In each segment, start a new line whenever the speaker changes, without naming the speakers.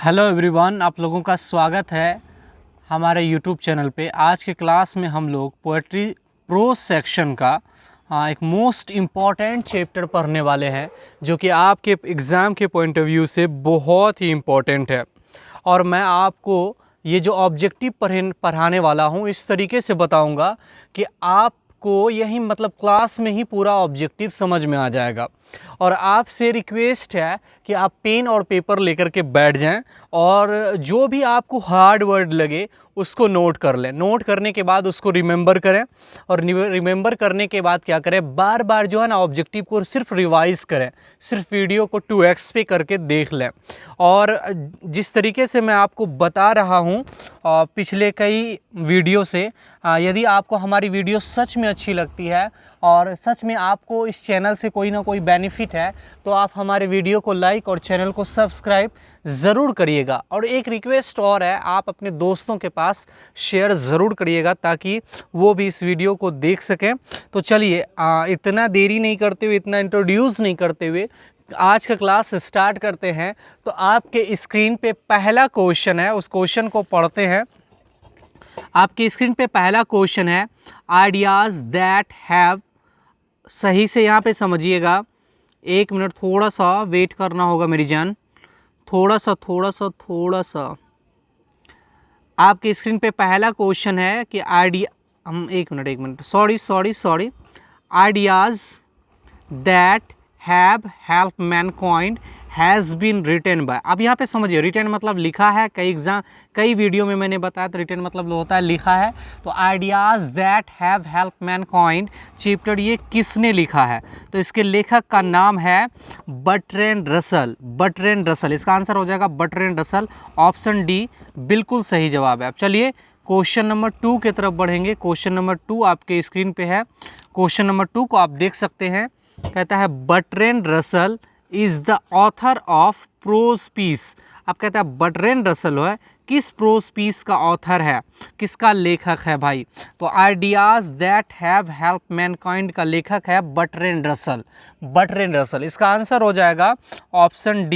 Hello everyone, आप लोगों का स्वागत है हमारे यूट्यूब चैनल पे। आज के क्लास में हम लोग पोएट्री प्रोज सेक्शन का एक मोस्ट इम्पॉर्टेंट चैप्टर पढ़ने वाले हैं, जो कि आपके एग्ज़ाम के पॉइंट ऑफ व्यू से बहुत ही इम्पॉर्टेंट है। और मैं आपको ये जो ऑब्जेक्टिव पढ़ाने वाला हूँ इस तरीके से बताऊँगा कि आपको यही मतलब क्लास में ही पूरा ऑब्जेक्टिव समझ में आ जाएगा। और आपसे रिक्वेस्ट है कि आप पेन और पेपर लेकर के बैठ जाएं और जो भी आपको हार्ड वर्ड लगे उसको नोट कर लें। नोट करने के बाद उसको रिमेंबर करें और रिमेंबर करने के बाद क्या करें, बार बार जो है ना ऑब्जेक्टिव को सिर्फ रिवाइज़ करें, सिर्फ वीडियो को 2x पे करके देख लें। और जिस तरीके से मैं आपको बता रहा हूँ पिछले कई वीडियो से, यदि आपको हमारी वीडियो सच में अच्छी लगती है और सच में आपको इस चैनल से कोई ना कोई बेनिफिट है तो आप हमारे वीडियो को लाइक और चैनल को सब्सक्राइब ज़रूर करिएगा। और एक रिक्वेस्ट और है, आप अपने दोस्तों के पास शेयर ज़रूर करिएगा ताकि वो भी इस वीडियो को देख सकें। तो चलिए इतना देरी नहीं करते हुए, इतना इंट्रोड्यूस नहीं करते हुए आज का क्लास स्टार्ट करते हैं। तो आपके स्क्रीन पे पहला क्वेश्चन है, उस क्वेश्चन को पढ़ते हैं। आपके स्क्रीन पे पहला क्वेश्चन है आइडियाज़ दैट हैव, सही से यहाँ पे समझिएगा। एक मिनट थोड़ा सा वेट करना होगा मेरी जान, थोड़ा सा। आपके स्क्रीन पे पहला क्वेश्चन है कि एक minute sorry ideas that have help mankind has been written by. अब यहाँ पे समझिए, रिटन मतलब लिखा है। कई वीडियो में मैंने बताया तो रिटन मतलब होता है लिखा है। तो ideas that have help Mankind chapter ये किसने लिखा है? तो इसके लेखक का नाम है बर्ट्रैंड रसल। इसका आंसर हो जाएगा बर्ट्रैंड रसल। ऑप्शन डी बिल्कुल सही जवाब है। अब चलिए क्वेश्चन नंबर 2 की तरफ बढ़ेंगे। क्वेश्चन नंबर 2 आपके स्क्रीन पे है। क्वेश्चन नंबर 2 को आप देख सकते हैं। कहता है Bertrand Russell is the author of prose piece. अब कहता है बर्ट्रैंड रसल है किस प्रोज पीस का ऑथर है, किसका लेखक है भाई? तो ideas that have help Mankind का लेखक है बर्ट्रैंड रसल। इसका आंसर हो जाएगा ऑप्शन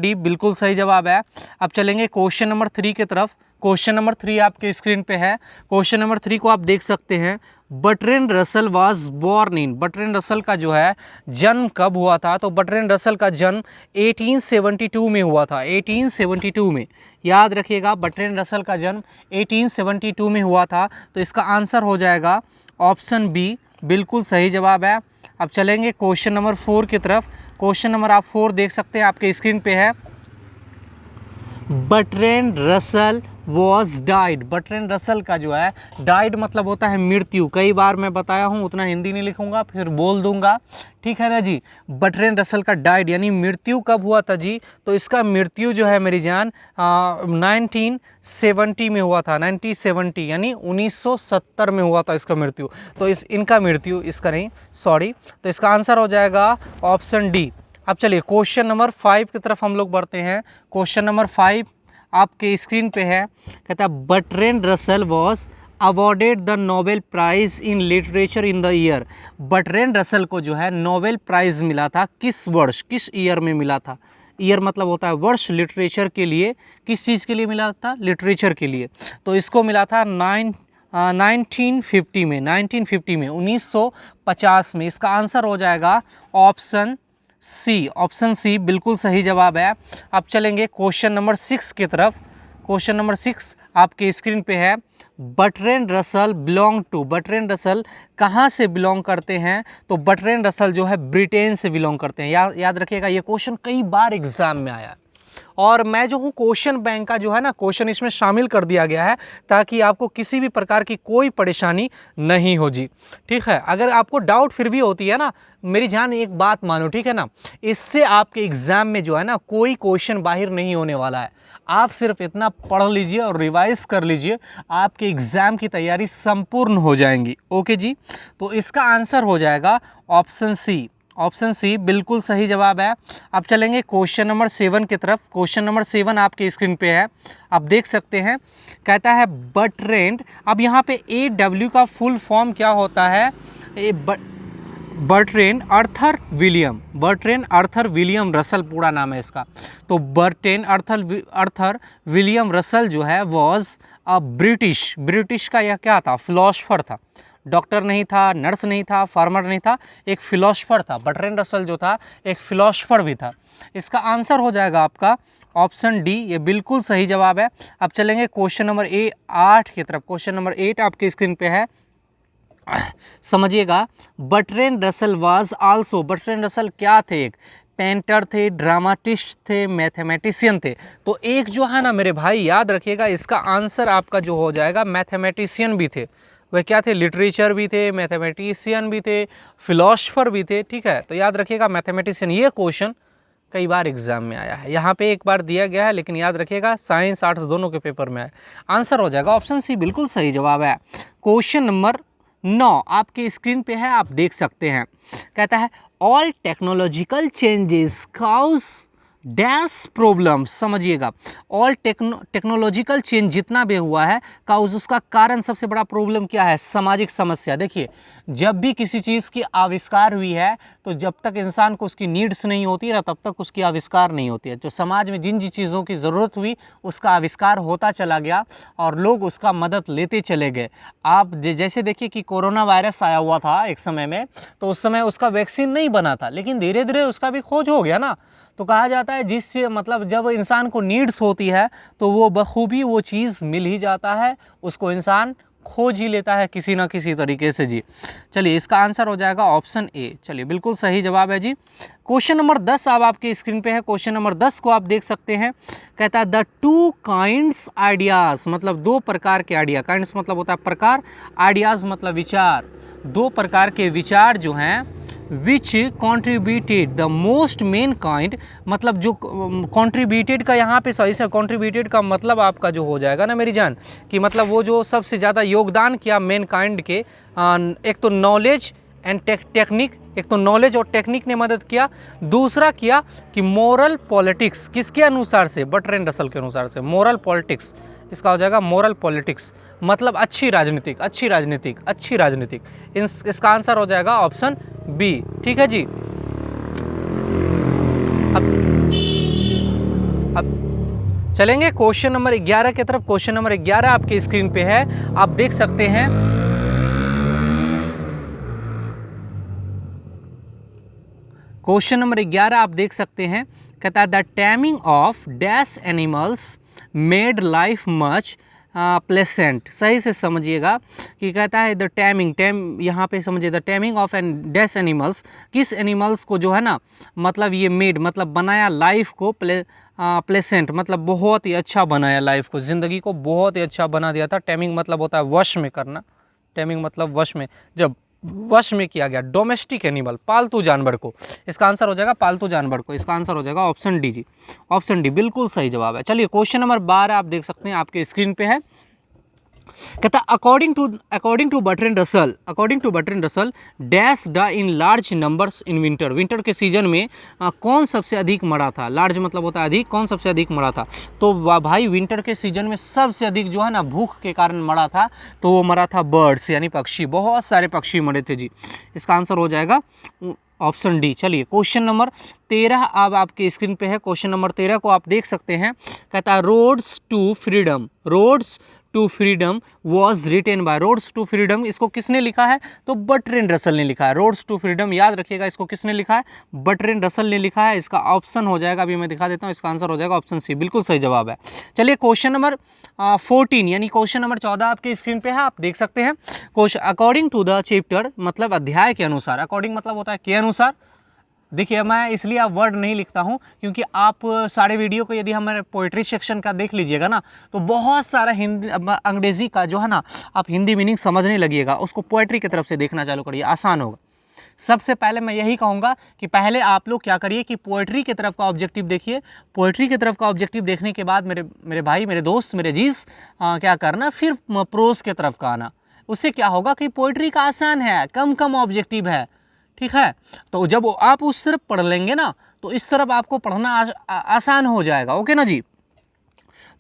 डी बिल्कुल सही जवाब है। अब चलेंगे क्वेश्चन नंबर 3 की तरफ। क्वेश्चन नंबर 3 आपके स्क्रीन पे है। क्वेश्चन नंबर 3 को आप देख सकते हैं। Bertrand Russell was born in, Bertrand Russell का जो है जन्म कब हुआ था? तो बर्ट्रैंड रसल का जन्म 1872 में हुआ था। 1872 में, याद रखिएगा, बर्ट्रैंड रसल का जन्म 1872 में हुआ था। तो इसका आंसर हो जाएगा ऑप्शन बी बिल्कुल सही जवाब है। अब चलेंगे क्वेश्चन नंबर 4 की तरफ। क्वेश्चन नंबर आप 4 देख सकते हैं, आपके स्क्रीन पे है। Bertrand Russell was died. Bertrand Russell का जो है डाइड मतलब होता है मृत्यु। कई बार मैं बताया हूँ, उतना हिंदी नहीं लिखूंगा, फिर बोल दूंगा, ठीक है ना जी। बर्ट्रैंड रसल का डाइड यानी मृत्यु कब हुआ था जी? तो इसका मृत्यु जो है मेरी जान 1970 में हुआ था। 1970 यानी 1970 में हुआ था इसका मृत्यु। तो इनका मृत्यु, इसका नहीं, सॉरी। तो इसका आंसर हो जाएगा ऑप्शन डी। अब चलिए क्वेश्चन नंबर 5 की तरफ हम लोग बढ़ते हैं। क्वेश्चन नंबर 5 आपके स्क्रीन पे है। कहता है Bertrand Russell was awarded the Nobel prize in literature in the year. Bertrand Russell को जो है नोबेल प्राइज़ मिला था किस वर्ष, किस ईयर में मिला था? ईयर मतलब होता है वर्ष। लिटरेचर के लिए, किस चीज़ के लिए मिला था? लिटरेचर के लिए। तो इसको मिला था 1950 में, 1950 में। इसका आंसर हो जाएगा ऑप्शन सी बिल्कुल सही जवाब है। अब चलेंगे क्वेश्चन नंबर 6 की तरफ। क्वेश्चन नंबर 6 आपके स्क्रीन पे है। Bertrand Russell belong to, Bertrand Russell कहाँ से बिलोंग करते हैं? तो बर्ट्रैंड रसल जो है ब्रिटेन से बिलोंग करते हैं। याद रखिएगा, ये क्वेश्चन कई बार एग्जाम में आया है और मैं जो हूँ क्वेश्चन बैंक का जो है ना क्वेश्चन इसमें शामिल कर दिया गया है ताकि आपको किसी भी प्रकार की कोई परेशानी नहीं हो जी, ठीक है। अगर आपको डाउट फिर भी होती है ना, मेरी जान एक बात मानो, ठीक है ना, इससे आपके एग्ज़ाम में जो है ना कोई क्वेश्चन बाहर नहीं होने वाला है। आप सिर्फ इतना पढ़ लीजिए और रिवाइज कर लीजिए, आपके एग्ज़ाम की तैयारी संपूर्ण हो जाएंगी। ओके जी, तो इसका आंसर हो जाएगा ऑप्शन सी बिल्कुल सही जवाब है। अब चलेंगे क्वेश्चन नंबर 7 की तरफ। क्वेश्चन नंबर 7 आपके स्क्रीन पे है, आप देख सकते हैं। कहता है बर्ट्रैंड, अब यहाँ पे AW का फुल फॉर्म क्या होता है? बर्ट्रेंड आर्थर विलियम रसल पूरा नाम है इसका। तो बर्ट्रेंड आर्थर विलियम रसल जो है वॉज अ ब्रिटिश का यह क्या था, फिलोसफर था। डॉक्टर नहीं था, नर्स नहीं था, फार्मर नहीं था, एक फिलोसफर था। बर्ट्रेंड रसल जो था एक फिलोसफर भी था। इसका आंसर हो जाएगा आपका ऑप्शन डी, ये बिल्कुल सही जवाब है। अब चलेंगे क्वेश्चन नंबर 8 की तरफ। क्वेश्चन नंबर 8 आपके स्क्रीन पे है, समझिएगा। Bertrand Russell was also, Bertrand Russell क्या थे, एक पेंटर थे, ड्रामाटिस्ट थे, मैथमेटिशियन थे। तो एक जो है ना मेरे भाई याद रखिएगा, इसका आंसर आपका जो हो जाएगा मैथमेटिशियन भी थे। वह क्या थे, लिटरेचर भी थे, मैथमेटिशियन भी थे, फिलोसफर भी थे, ठीक है। तो याद रखिएगा मैथमेटिशियन। ये क्वेश्चन कई बार एग्जाम में आया है, यहाँ पे एक बार दिया गया है, लेकिन याद रखिएगा साइंस आर्ट्स दोनों के पेपर में है। आंसर हो जाएगा ऑप्शन सी, बिल्कुल सही जवाब है। क्वेश्चन नंबर 9 आपके स्क्रीन पे है, आप देख सकते हैं। कहता है all technological changes cause dash problem. समझिएगा, ऑल टेक्नोलॉजिकल चेंज जितना भी हुआ है काउज, उसका कारण सबसे बड़ा प्रॉब्लम क्या है, सामाजिक समस्या। देखिए, जब भी किसी चीज़ की आविष्कार हुई है तो जब तक इंसान को उसकी नीड्स नहीं होती है ना, तब तक उसकी आविष्कार नहीं होती है। जो समाज में जिन जिन चीज़ों की ज़रूरत हुई उसका आविष्कार होता चला गया और लोग उसका मदद लेते चले गए। आप जैसे देखिए कि कोरोना वायरस आया हुआ था एक समय में, तो उस समय उसका वैक्सीन नहीं बना था, लेकिन धीरे धीरे उसका भी खोज हो गया ना। तो कहा जाता है जिससे मतलब जब इंसान को नीड्स होती है तो वो बखूबी वो चीज़ मिल ही जाता है, उसको इंसान खोज ही लेता है किसी ना किसी तरीके से जी। चलिए, इसका आंसर हो जाएगा ऑप्शन ए। चलिए, बिल्कुल सही जवाब है जी। क्वेश्चन नंबर 10 अब आपके स्क्रीन पे है। क्वेश्चन नंबर 10 को आप देख सकते हैं। कहता है द टू काइंड्स आइडियाज़, मतलब दो प्रकार के आइडिया। काइंड्स मतलब होता है प्रकार, आइडियाज़ मतलब विचार। दो प्रकार के विचार जो हैं which contributed the most mankind, मतलब जो कॉन्ट्रीब्यूटेड का यहाँ पे सही से कॉन्ट्रीब्यूटेड का मतलब आपका जो हो जाएगा ना मेरी जान, कि मतलब वो जो सबसे ज़्यादा योगदान किया मेन काइंड के, एक तो नॉलेज एंड टेक्निक, एक तो नॉलेज और टेक्निक ने मदद किया। दूसरा किया कि मोरल पॉलिटिक्स, किसके अनुसार से, बर्ट्रेंड रसल के अनुसार से, मोरल पॉलिटिक्स। इसका हो जाएगा मोरल पॉलिटिक्स, मतलब अच्छी राजनीतिक। इसका आंसर हो जाएगा ऑप्शन बी, ठीक है जी। अब चलेंगे क्वेश्चन नंबर 11 की तरफ। क्वेश्चन नंबर 11 आपके स्क्रीन पे है, आप देख सकते हैं। क्वेश्चन नंबर 11 आप देख सकते हैं। कहता है the taming of dash animals made life much pleasant. सही से समझिएगा कि कहता है द टैम यहाँ पे समझिए, the taming of an dash animals, किस एनिमल्स को जो है ना, मतलब ये मेड मतलब बनाया लाइफ को, प्लेसेंट मतलब बहुत ही अच्छा बनाया लाइफ को, ज़िंदगी को बहुत ही अच्छा बना दिया था। टैमिंग मतलब होता है वश में करना, टैमिंग मतलब वश में, जब वश में किया गया डोमेस्टिक एनिमल, पालतू जानवर को। इसका आंसर हो जाएगा पालतू जानवर को। इसका आंसर हो जाएगा option D G, option D बिल्कुल सही जवाब है। चलिए, क्वेश्चन नंबर 12 आप देख सकते हैं, आपके स्क्रीन पे है। कहता according to Bertrand Russell dash the in large numbers in winter के सीजन में कौन सबसे अधिक मरा था। लार्ज मतलब होता है अधिक, कौन सबसे अधिक मरा था। तो भाई विंटर के सीजन में सबसे अधिक जो है ना भूख के कारण मरा था, तो वो मरा था बर्ड्स यानी पक्षी, बहुत सारे पक्षी मरे थे जी। इसका आंसर हो जाएगा ऑप्शन डी। चलिए, क्वेश्चन नंबर 13 अब आपके स्क्रीन पे है। क्वेश्चन नंबर 13 को आप देख सकते हैं। कहता है roads to freedom was written by, roads to freedom इसको किसने लिखा है, तो बर्ट्रेंड रसल ने लिखा है। रोड्स टू फ्रीडम याद रखिएगा, इसको किसने लिखा है, बर्ट्रेंड रसल ने लिखा है। इसका ऑप्शन हो जाएगा, अभी मैं दिखा देता हूँ, इसका आंसर हो जाएगा ऑप्शन सी, बिल्कुल सही जवाब है। चलिए, क्वेश्चन नंबर 14 यानी क्वेश्चन नंबर 14 आपके स्क्रीन पे है, आप देख सकते हैं। Question according to the chapter मतलब अध्याय के अनुसार, अकॉर्डिंग मतलब होता है के अनुसार। देखिए, मैं इसलिए आप वर्ड नहीं लिखता हूँ क्योंकि आप सारे वीडियो को यदि हमारे पोइट्री सेक्शन का देख लीजिएगा ना, तो बहुत सारा हिंदी अंग्रेज़ी का जो है ना, आप हिंदी मीनिंग समझने लगिएगा, उसको पोइट्री की तरफ से देखना चालू करिए, आसान होगा। सबसे पहले मैं यही कहूँगा कि पहले आप लोग क्या करिए कि पोइट्री की तरफ का ऑब्जेक्टिव देखिए। पोइट्री की तरफ का ऑब्जेक्टिव देखने के बाद मेरे भाई, मेरे दोस्त, मेरे जीज क्या करना, फिर प्रोज की तरफ का आना। उससे क्या होगा कि पोइट्री का आसान है, कम ऑब्जेक्टिव है, ठीक है। तो जब आप उस तरफ पढ़ लेंगे ना, तो इस तरफ आपको पढ़ना आसान हो जाएगा। ओके ना जी।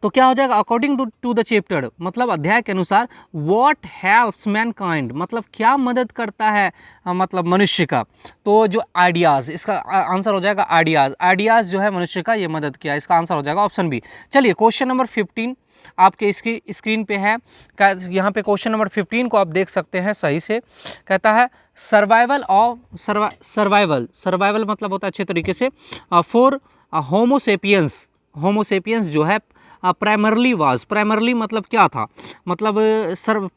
तो क्या हो जाएगा अकॉर्डिंग टू द चैप्टर, मतलब अध्याय के अनुसार व्हाट हेल्प्स मैनकाइंड, मतलब क्या मदद करता है मतलब मनुष्य का। तो जो आइडियाज़, इसका आंसर हो जाएगा आइडियाज़। आइडियाज़ जो है मनुष्य का ये मदद किया, इसका आंसर हो जाएगा ऑप्शन बी। चलिए क्वेश्चन नंबर 15 आपके इसकी स्क्रीन पे है। यहाँ पे क्वेश्चन नंबर 15 को आप देख सकते हैं सही से। कहता है सर्वाइवल ऑफ सर्वाइवल मतलब होता है अच्छे तरीके से फॉर होमोसेपियंस। होमोसेपियंस जो है प्राइमरली मतलब क्या था, मतलब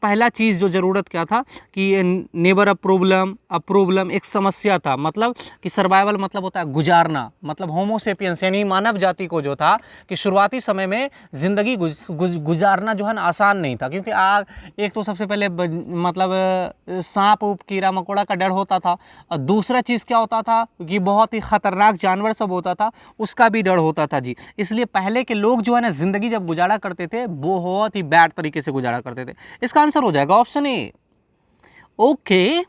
पहला चीज़ जो ज़रूरत क्या था कि नेबर अ प्रॉब्लम एक समस्या था, मतलब कि सर्वाइवल मतलब होता है गुजारना, मतलब होमोसेपियंस यानी मानव जाति को जो था कि शुरुआती समय में ज़िंदगी गुजारना जो है ना आसान नहीं था, क्योंकि आग एक तो सबसे पहले मतलब सांप कीड़ा मकोड़ा का डर होता था, और दूसरा चीज़ क्या होता था कि बहुत ही ख़तरनाक जानवर सब होता था, उसका भी डर होता था जी। इसलिए पहले के लोग जो है ना ज़िंदगी जब गुजारा करते थे बहुत ही बैड तरीके से गुजारा करते थे। इसका आंसर हो जाएगा ऑप्शन ए। ओके,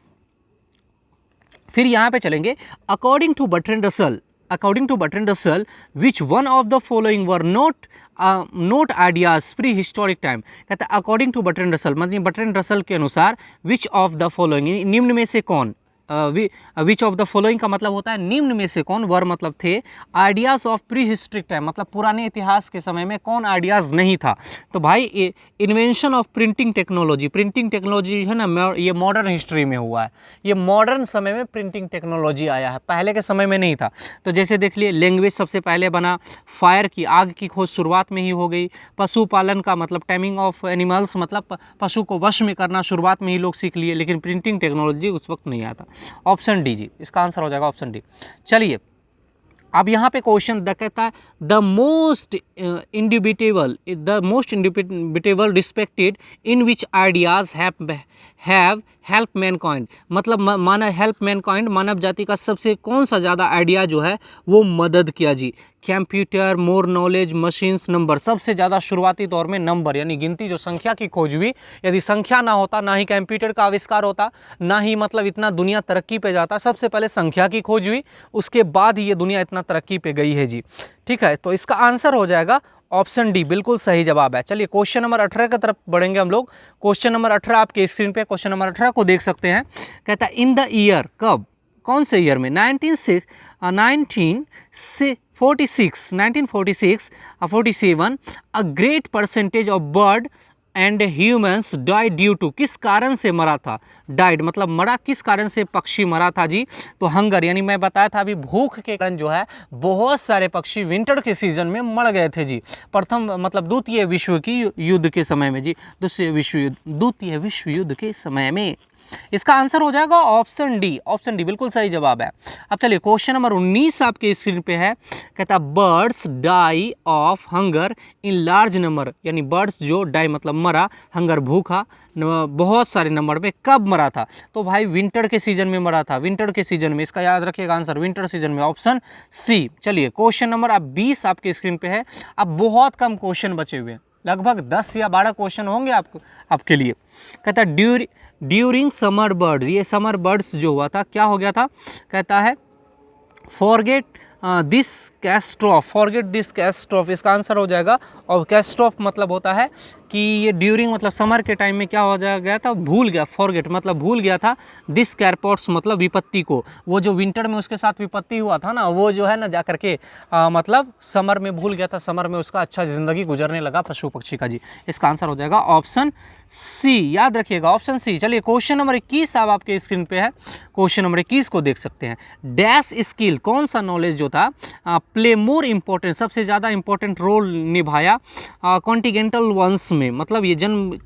फिर यहां पे चलेंगे। According to Bertrand Russell which one of the following were not ideas prehistoric time. कहता है अकॉर्डिंग टू बर्ट्रैंड रसल, मतलब बर्ट्रैंड रसल के अनुसार विच ऑफ द फॉलोइंग, निम्न में से कौन, विच ऑफ द फॉलोइंग का मतलब होता है निम्न में से कौन, वर मतलब थे, ideas of pre historic time मतलब पुराने इतिहास के समय में कौन आइडियाज नहीं था। तो भाई इन्वेंशन ऑफ प्रिंटिंग टेक्नोलॉजी है ना, ये मॉडर्न हिस्ट्री में हुआ है, ये मॉडर्न समय में प्रिंटिंग टेक्नोलॉजी आया है, पहले के समय में नहीं था। तो जैसे देख लिए लैंग्वेज सबसे पहले बना, फायर की आग की खोज शुरुआत में ही हो गई, पशुपालन का मतलब टाइमिंग ऑफ एनिमल्स मतलब पशु को वश में करना शुरुआत में ही लोग सीख लिए, लेकिन प्रिंटिंग टेक्नोलॉजी उस वक्त नहीं आता। ऑप्शन डी जी, इसका आंसर हो जाएगा ऑप्शन डी। चलिए अब यहाँ पे क्वेश्चन कहता है the most indubitable respected in which ideas have help mankind, मतलब मानव जाति का सबसे कौन सा ज़्यादा आइडिया जो है वो मदद किया जी। Computer, more knowledge, machines, number. सबसे ज़्यादा शुरुआती दौर में नंबर यानी गिनती जो संख्या की खोज हुई, यदि संख्या ना होता ना ही कंप्यूटर का आविष्कार होता, ना ही मतलब इतना दुनिया तरक्की पे जाता। सबसे पहले संख्या की खोज हुई, उसके बाद ही ये दुनिया इतना तरक्की पे गई है जी। ठीक है, तो इसका आंसर हो जाएगा ऑप्शन डी, बिल्कुल सही जवाब है। चलिए क्वेश्चन नंबर 18 की तरफ बढ़ेंगे हम लोग। क्वेश्चन नंबर 18 आपके स्क्रीन पे, क्वेश्चन नंबर 18 को देख सकते हैं। कहता है इन द ईयर, कब, कौन से ईयर में, 1947 a great percentage of bird and humans died due to, किस कारण से मरा था, डाइड मतलब मरा, किस कारण से पक्षी मरा था जी। तो हंगर यानी मैं बताया था अभी भूख के कारण जो है बहुत सारे पक्षी विंटर के सीजन में मर गए थे जी। प्रथम मतलब द्वितीय विश्व की युद्ध के समय में जी, द्वितीय विश्व युद्ध के समय में। इसका आंसर हो जाएगा ऑप्शन डी, बिल्कुल सही जवाब है। अब चलिए क्वेश्चन नंबर 19 आपके स्क्रीन पे है। कहता है birds die of hunger in large number, यानी बर्ड्स जो डाई मतलब मरा, हंगर भूखा, बहुत सारे नंबर में, कब मरा था। तो भाई विंटर के सीजन में मरा था, विंटर के सीजन में, इसका याद रखिएगा आंसर विंटर सीजन में, ऑप्शन सी। चलिए क्वेश्चन नंबर अब 20 आपके स्क्रीन पे है। अब बहुत कम क्वेश्चन बचे हुए हैं, लगभग 10 या 12 क्वेश्चन होंगे आपके लिए। कहता है ड्यूरिंग समर बर्ड्स, ये समर बर्ड्स जो हुआ था क्या हो गया था। कहता है फॉरगेट दिस कैस्ट्रॉफ, इसका आंसर हो जाएगा। और कैस्ट्रॉफ मतलब होता है कि ये ड्यूरिंग मतलब समर के टाइम में क्या हो गया था, भूल गया, फॉरगेट मतलब भूल गया था, दिस कैरपोर्ट्स मतलब विपत्ति को, वो जो विंटर में उसके साथ विपत्ति हुआ था ना, वो जो है ना जा करके मतलब समर में भूल गया था, समर में उसका अच्छा ज़िंदगी गुजरने लगा पशु पक्षी का जी। इसका आंसर हो जाएगा ऑप्शन सी, याद रखिएगा ऑप्शन सी। चलिए क्वेश्चन नंबर 21 अब आपके स्क्रीन पे है। क्वेश्चन नंबर 21 को देख सकते हैं। डैश स्किल, कौन सा नॉलेज जो था प्ले मोर इम्पोर्टेंट, सबसे ज़्यादा इंपॉर्टेंट रोल निभाया कॉन्टिनेंटल वंश में, मतलब ये जन्म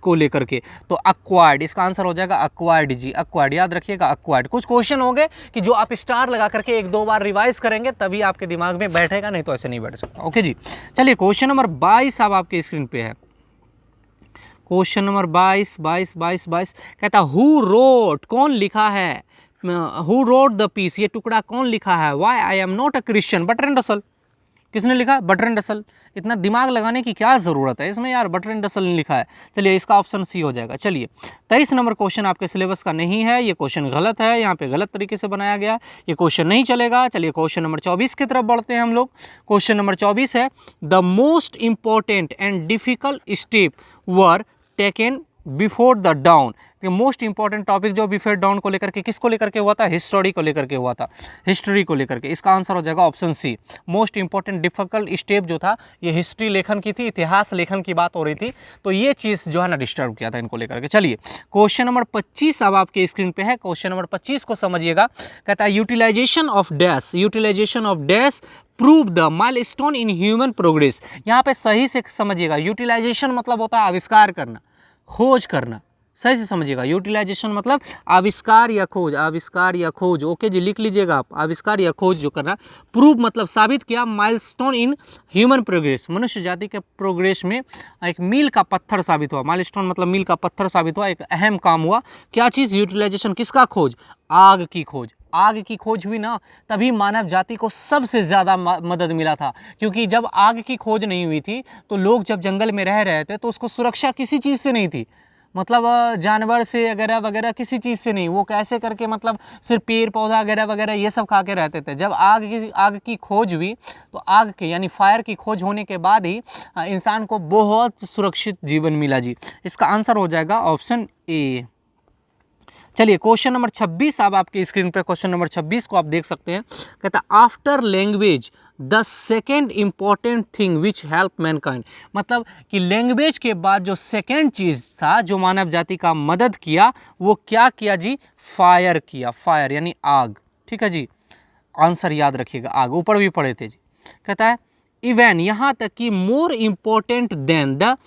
को लेकर के। तो अक्वायर्ड, इसका आंसर हो जाएगा अक्वायर्ड जी, अक्वायर्ड, याद रखिएगा अक्वायर्ड। कुछ क्वेश्चन होंगे कि जो आप स्टार लगा करके 1-2 बार रिवाइज करेंगे तभी आपके दिमाग में बैठेगा, नहीं तो ऐसे नहीं बैठ सकता। ओके जी, चलिए क्वेश्चन नंबर 22 अब आपके स्क्रीन पे है। क्वेश्चन नंबर 22 कहता हु रोट, कौन लिखा है, हु रोट द पीस, ये टुकड़ा कौन लिखा है, why I am not a Christian, Bertrand Russell. किसने लिखा? Bertrand Russell. इतना दिमाग लगाने की क्या ज़रूरत है इसमें यार, बर्ट्रैंड रसल ने लिखा है। चलिए इसका ऑप्शन सी हो जाएगा। चलिए 23 नंबर क्वेश्चन आपके सिलेबस का नहीं है, ये क्वेश्चन गलत है, यहाँ पे गलत तरीके से बनाया गया, ये क्वेश्चन नहीं चलेगा। चलिए क्वेश्चन नंबर 24 की तरफ बढ़ते हैं हम लोग। क्वेश्चन नंबर 24 है, the most important and difficult step were taken before the down. Most important topic जो बिफोर डाउन को लेकर के, किसको लेकर के हुआ था? हिस्टोरी को लेकर के हुआ था, हिस्ट्री को लेकर के। इसका आंसर हो जाएगा option C. Most important difficult step जो था ये हिस्ट्री लेखन की थी, इतिहास लेखन की बात हो रही थी, तो ये चीज़ जो है ना डिस्टर्ब किया था इनको लेकर के। चलिए क्वेश्चन नंबर 25 अब आपके स्क्रीन पे है। क्वेश्चन नंबर 25 को समझिएगा। कहता है utilisation of dash, utilisation of dash prove the milestone in human progress. यहाँ पे सही से समझिएगा, यूटिलाइजेशन मतलब होता है आविष्कार करना, खोज करना। सही से समझिएगा, यूटिलाइजेशन मतलब आविष्कार या खोज, आविष्कार या खोज। ओके जी, लिख लीजिएगा आप, आविष्कार या खोज जो करना। प्रूव मतलब साबित किया, माइलस्टोन इन ह्यूमन प्रोग्रेस, मनुष्य जाति के प्रोग्रेस में एक मील का पत्थर साबित हुआ। माइलस्टोन मतलब मील का पत्थर साबित हुआ, एक अहम काम हुआ। क्या चीज़? यूटिलाइजेशन। किसका खोज? आग की खोज। आग की खोज हुई ना, तभी मानव जाति को सबसे ज़्यादा मदद मिला था। क्योंकि जब आग की खोज नहीं हुई थी तो लोग जब जंगल में रह रहे थे तो उसको सुरक्षा किसी चीज़ से नहीं थी, मतलब जानवर से वगैरह वगैरह किसी चीज़ से नहीं। वो कैसे करके मतलब सिर्फ पेड़ पौधा वगैरह वगैरह ये सब खा के रहते थे। जब आग की खोज हुई तो आग के यानी फायर की खोज होने के बाद ही इंसान को बहुत सुरक्षित जीवन मिला जी। इसका आंसर हो जाएगा ऑप्शन ए। चलिए क्वेश्चन नंबर 26 अब आपके स्क्रीन पे, क्वेश्चन नंबर 26 को आप देख सकते हैं। कहता है after language the second important thing which help mankind. मतलब कि लैंग्वेज के बाद जो सेकेंड चीज़ था जो मानव जाति का मदद किया, वो क्या किया जी? फायर किया। फायर यानी आग। ठीक है जी, आंसर याद रखिएगा, आग। ऊपर भी पढ़े थे जी। कहता है इवन, यहाँ तक कि more important then the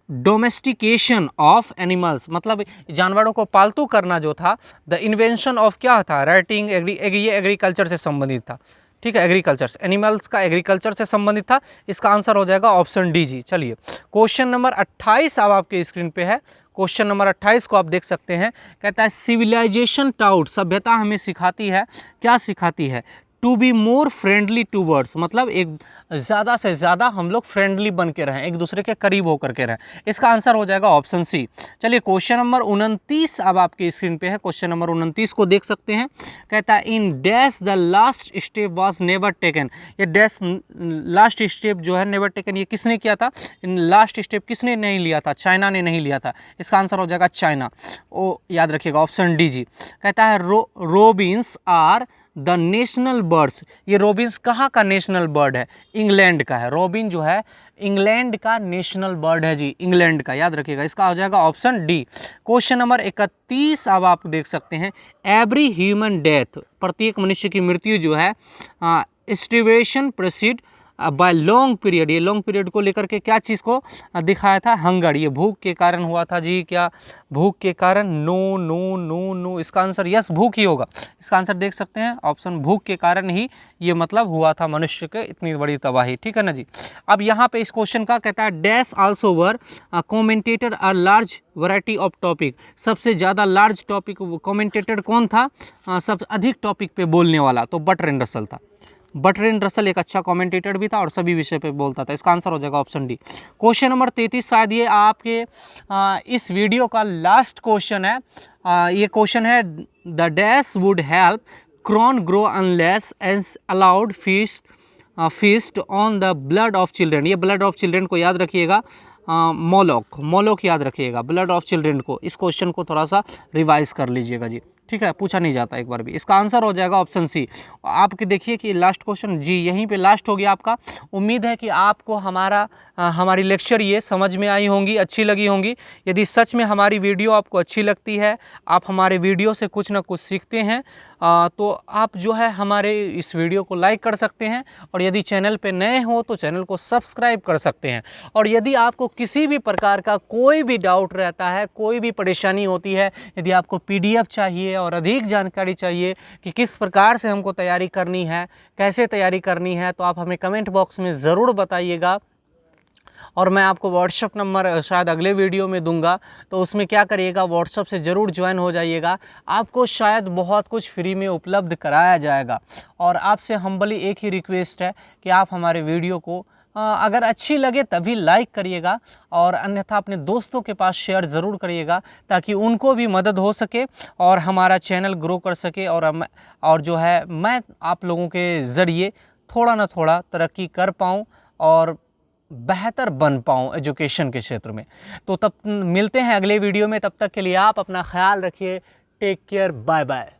domestication of animals. मतलब जानवरों को पालतू करना जो था, द इन्वेंशन ऑफ क्या था? राइटिंग। ये एग्रीकल्चर से संबंधित था। ठीक है, एग्रीकल्चर, एनिमल्स का एग्रीकल्चर से संबंधित था। इसका आंसर हो जाएगा ऑप्शन डी जी। चलिए क्वेश्चन नंबर 28 अब आपके स्क्रीन पे है। क्वेश्चन नंबर 28 को आप देख सकते हैं। कहता है सिविलाइजेशन टाउट, सभ्यता हमें सिखाती है, क्या सिखाती है? To be more friendly towards, मतलब एक ज़्यादा से ज़्यादा हम लोग फ्रेंडली बन के रहें, एक दूसरे के करीब होकर के रहें। इसका आंसर हो जाएगा ऑप्शन सी। चलिए क्वेश्चन नंबर 29 अब आपके स्क्रीन पे है। क्वेश्चन नंबर 29 को देख सकते हैं। कहता है in dash the last step was never taken. ये डैश लास्ट स्टेप जो है नेवर टेकन, ये किसने किया था? इन लास्ट स्टेप किसने नहीं लिया था? चाइना ने नहीं लिया था। इसका आंसर हो जाएगा चाइना। ओ याद रखिएगा, ऑप्शन डी जी। कहता है robins are the national birds. ये रोबिन्स कहाँ का नेशनल बर्ड है? इंग्लैंड का है। रोबिन जो है इंग्लैंड का नेशनल बर्ड है जी, इंग्लैंड का, याद रखिएगा। इसका हो जाएगा ऑप्शन डी। क्वेश्चन नंबर 31 अब आप देख सकते हैं। एवरी ह्यूमन डेथ, प्रत्येक मनुष्य की मृत्यु जो है, स्टिवेशन प्रोसीड बाय लॉन्ग पीरियड। ये लॉन्ग पीरियड को लेकर के क्या चीज़ को दिखाया था? हंगर। ये भूख के कारण हुआ था जी। क्या भूख के कारण? No no no no. इसका आंसर यस, भूख ही होगा। इसका आंसर देख सकते हैं ऑप्शन, भूख के कारण ही ये मतलब हुआ था मनुष्य के इतनी बड़ी तबाही। ठीक है ना जी। अब यहाँ पे इस क्वेश्चन का कहता है dash also were commentator a large variety of topic. सबसे ज़्यादा लार्ज टॉपिक कॉमेंटेटर कौन था? सब अधिक टॉपिक पे बोलने वाला, तो बर्ट्रैंड रसल था। बर्ट्रैंड रसल एक अच्छा कमेंटेटर भी था और सभी विषय पे बोलता था। इसका आंसर हो जाएगा ऑप्शन डी। क्वेश्चन नंबर 33 शायद ये आपके इस वीडियो का लास्ट क्वेश्चन है। ये क्वेश्चन है the dash would help Cron grow unless as allowed feast on the blood of children. ये ब्लड ऑफ चिल्ड्रेन को याद रखिएगा, मोलोक याद रखिएगा, ब्लड ऑफ चिल्ड्रेन को। इस क्वेश्चन को थोड़ा सा रिवाइज कर लीजिएगा जी। ठीक है, पूछा नहीं जाता एक बार भी। इसका आंसर हो जाएगा ऑप्शन सी। आपके देखिए कि लास्ट क्वेश्चन जी यहीं पे लास्ट हो गया आपका। उम्मीद है कि आपको हमारी लेक्चर ये समझ में आई होंगी, अच्छी लगी होंगी। यदि सच में हमारी वीडियो आपको अच्छी लगती है, आप हमारे वीडियो से कुछ ना कुछ सीखते हैं, तो आप जो है हमारे इस वीडियो को लाइक कर सकते हैं। और यदि चैनल पे नए हो तो चैनल को सब्सक्राइब कर सकते हैं। और यदि आपको किसी भी प्रकार का कोई भी डाउट रहता है, कोई भी परेशानी होती है, यदि आपको PDF चाहिए और अधिक जानकारी चाहिए कि किस प्रकार से हमको तैयारी करनी है, कैसे तैयारी करनी है, तो आप हमें कमेंट बॉक्स में ज़रूर बताइएगा। और मैं आपको व्हाट्सअप नंबर शायद अगले वीडियो में दूंगा, तो उसमें क्या करिएगा, व्हाट्सअप से ज़रूर ज्वाइन हो जाइएगा। आपको शायद बहुत कुछ फ्री में उपलब्ध कराया जाएगा। और आपसे हम्बली एक ही रिक्वेस्ट है कि आप हमारे वीडियो को अगर अच्छी लगे तभी लाइक करिएगा, और अन्यथा अपने दोस्तों के पास शेयर ज़रूर करिएगा, ताकि उनको भी मदद हो सके और हमारा चैनल ग्रो कर सके, और जो है मैं आप लोगों के ज़रिए थोड़ा ना थोड़ा तरक्की कर पाऊँ और बेहतर बन पाऊँ एजुकेशन के क्षेत्र में। तो तब मिलते हैं अगले वीडियो में, तब तक के लिए आप अपना ख्याल रखिए। Take care, bye bye.